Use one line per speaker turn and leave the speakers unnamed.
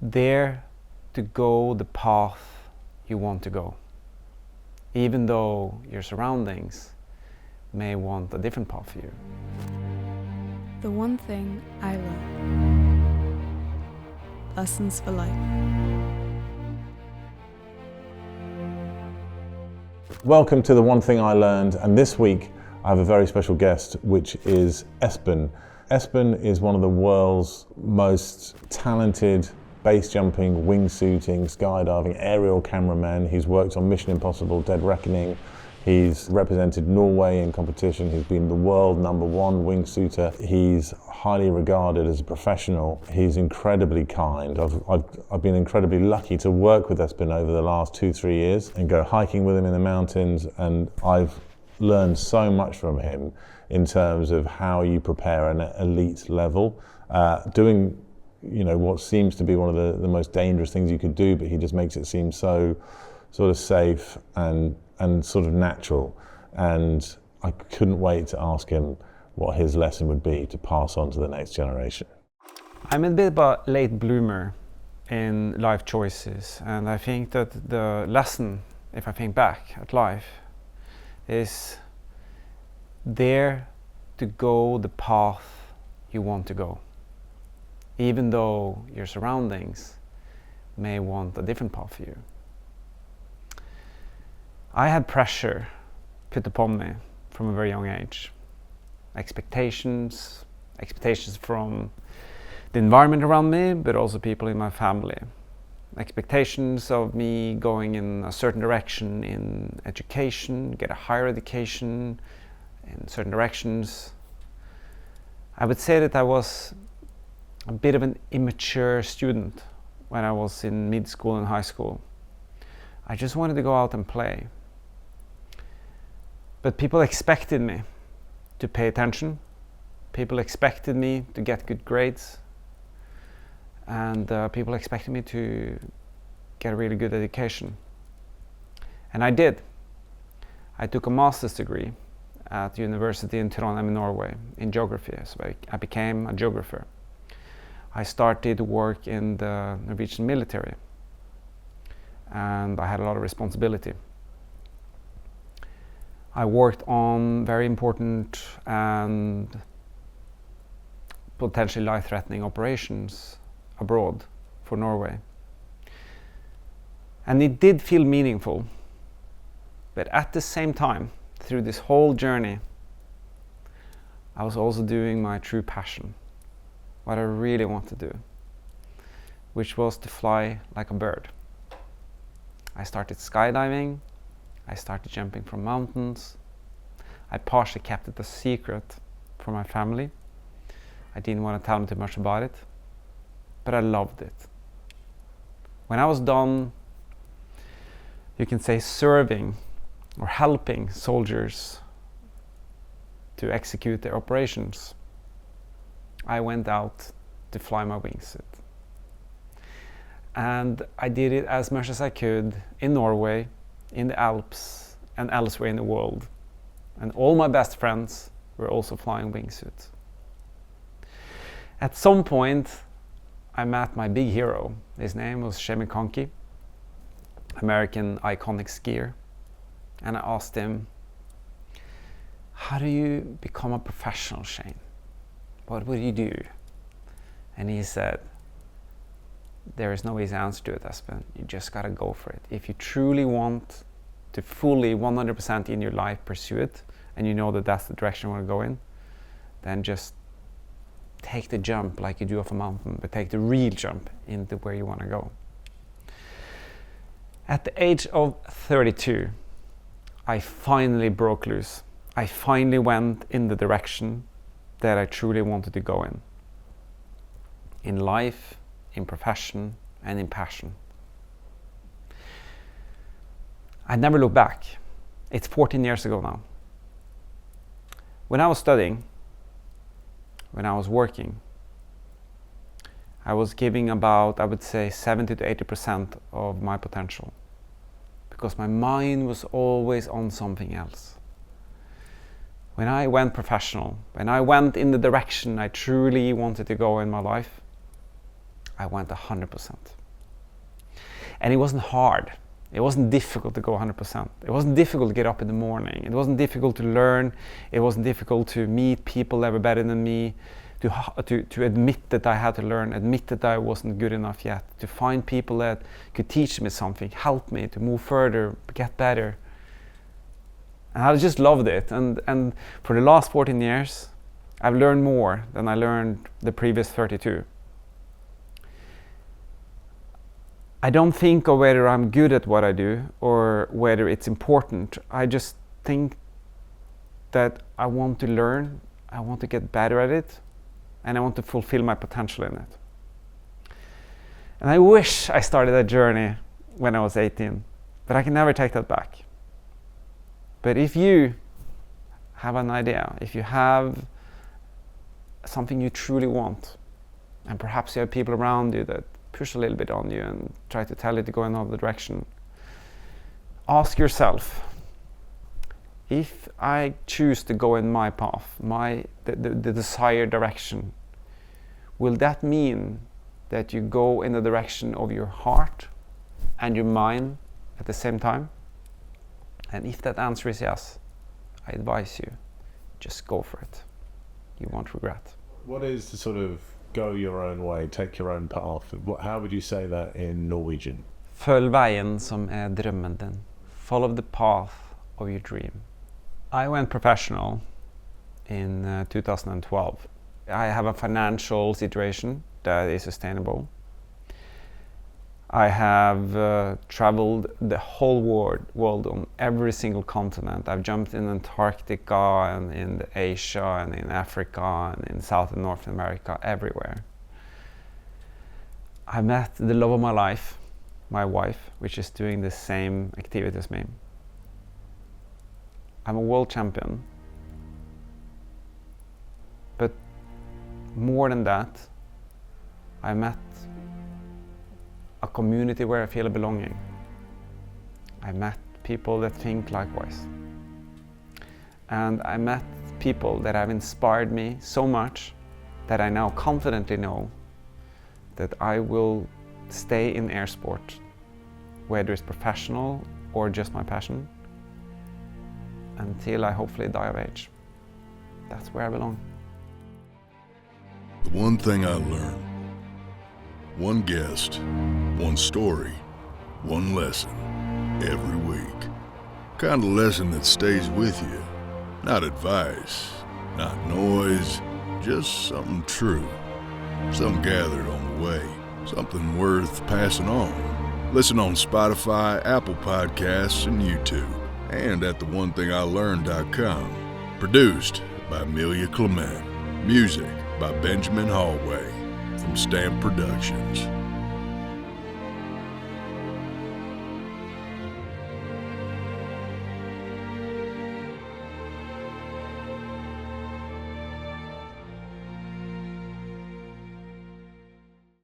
dare to go the path you want to go, even though your surroundings may want a different path for you.
The one thing I learned. Lessons for life.
Welcome to The One Thing I Learned, and this week I have a very special guest, which is Espen. Espen is one of the world's most talented base jumping, wingsuiting, skydiving, aerial cameramen. He's worked on Mission Impossible, Dead Reckoning. He's represented Norway in competition. He's been the world #1 wingsuiter. He's highly regarded as a professional. He's incredibly kind. I've been incredibly lucky to work with Espen over the last 2-3 years and go hiking with him in the mountains, and I've learned so much from him in terms of how you prepare an elite level, doing what seems to be one of the most dangerous things you could do, but he just makes it seem so sort of safe and sort of natural. And I couldn't wait to ask him what his lesson would be to pass on to the next generation.
I'm a bit of a late bloomer in life choices, and I think that the lesson, if I think back at life, is dare to go the path you want to go, even though your surroundings may want a different path for you. I had pressure put upon me from a very young age. Expectations from the environment around me, but also people in my family. Expectations of me going in a certain direction in education, get a higher education in certain directions. I would say that I was a bit of an immature student when I was in mid-school and high school. I just wanted to go out and play. But people expected me to pay attention. People expected me to get good grades. And people expected me to get a really good education. And I did. I took a master's degree at the university in Trondheim in Norway in geography. So I became a geographer. I started to work in the Norwegian military, and I had a lot of responsibility. I worked on very important and potentially life-threatening operations abroad for Norway. And it did feel meaningful, but at the same time, through this whole journey, I was also doing my true passion, what I really want to do, which was to fly like a bird. I started skydiving, I started jumping from mountains. I partially kept it a secret from my family. I didn't want to tell them too much about it, but I loved it. When I was done, you can say, serving or helping soldiers to execute their operations, I went out to fly my wingsuit. And I did it as much as I could in Norway, in the Alps, and elsewhere in the world. And all my best friends were also flying wingsuits. At some point, I met my big hero. His name was Kanki, American iconic skier. And I asked him, how do you become a professional, Shane? What would you do? And he said, there is no easy answer to it, Espen. You just gotta go for it. If you truly want to fully 100% in your life pursue it, and you know that that's the direction you want to go in, then just take the jump like you do off a mountain, but take the real jump into where you want to go. At the age of 32, I finally broke loose. I finally went in the direction that I truly wanted to go in life, in profession, and in passion. I never look back. It's 14 years ago now. When I was studying, when I was working, I was giving about, I would say, 70 to 80% of my potential, because my mind was always on something else. When I went professional, when I went in the direction I truly wanted to go in my life, I went 100%. And it wasn't hard. It wasn't difficult to go 100%. It wasn't difficult to get up in the morning. It wasn't difficult to learn. It wasn't difficult to meet people that were better than me, to admit that I had to learn, admit that I wasn't good enough yet, to find people that could teach me something, help me to move further, get better. And I just loved it. And for the last 14 years, I've learned more than I learned the previous 32. I don't think of whether I'm good at what I do or whether it's important. I just think that I want to learn, I want to get better at it, and I want to fulfill my potential in it. And I wish I started that journey when I was 18, but I can never take that back. But if you have an idea, if you have something you truly want, and perhaps you have people around you that push a little bit on you and try to tell you to go in another direction, ask yourself, if I choose to go in my path, the desired direction, will that mean that you go in the direction of your heart and your mind at the same time? And if that answer is yes, I advise you, just go for it. You won't regret.
What is the sort of go your own way, take your own path? How would you say that in Norwegian?
Følg veien som drømmen din. Follow the path of your dream. I went professional in 2012. I have a financial situation that is sustainable. I have traveled the whole world on every single continent. I've jumped in Antarctica and in Asia and in Africa and in South and North America, everywhere. I met the love of my life, my wife, which is doing the same activity as me. I'm a world champion. But more than that, I met a community where I feel a belonging. I met people that think likewise. And I met people that have inspired me so much that I now confidently know that I will stay in air sport, whether it's professional or just my passion, until I hopefully die of age. That's where I belong.
The one thing I learned, one guest, one story, one lesson every week. Kind of lesson that stays with you. Not advice, not noise, just something true. Something gathered on the way, something worth passing on. Listen on Spotify, Apple Podcasts, and YouTube, and at theonethingilearned.com. Produced by Amelia Clement. Music by Benjamin Hallway from Stamp Productions.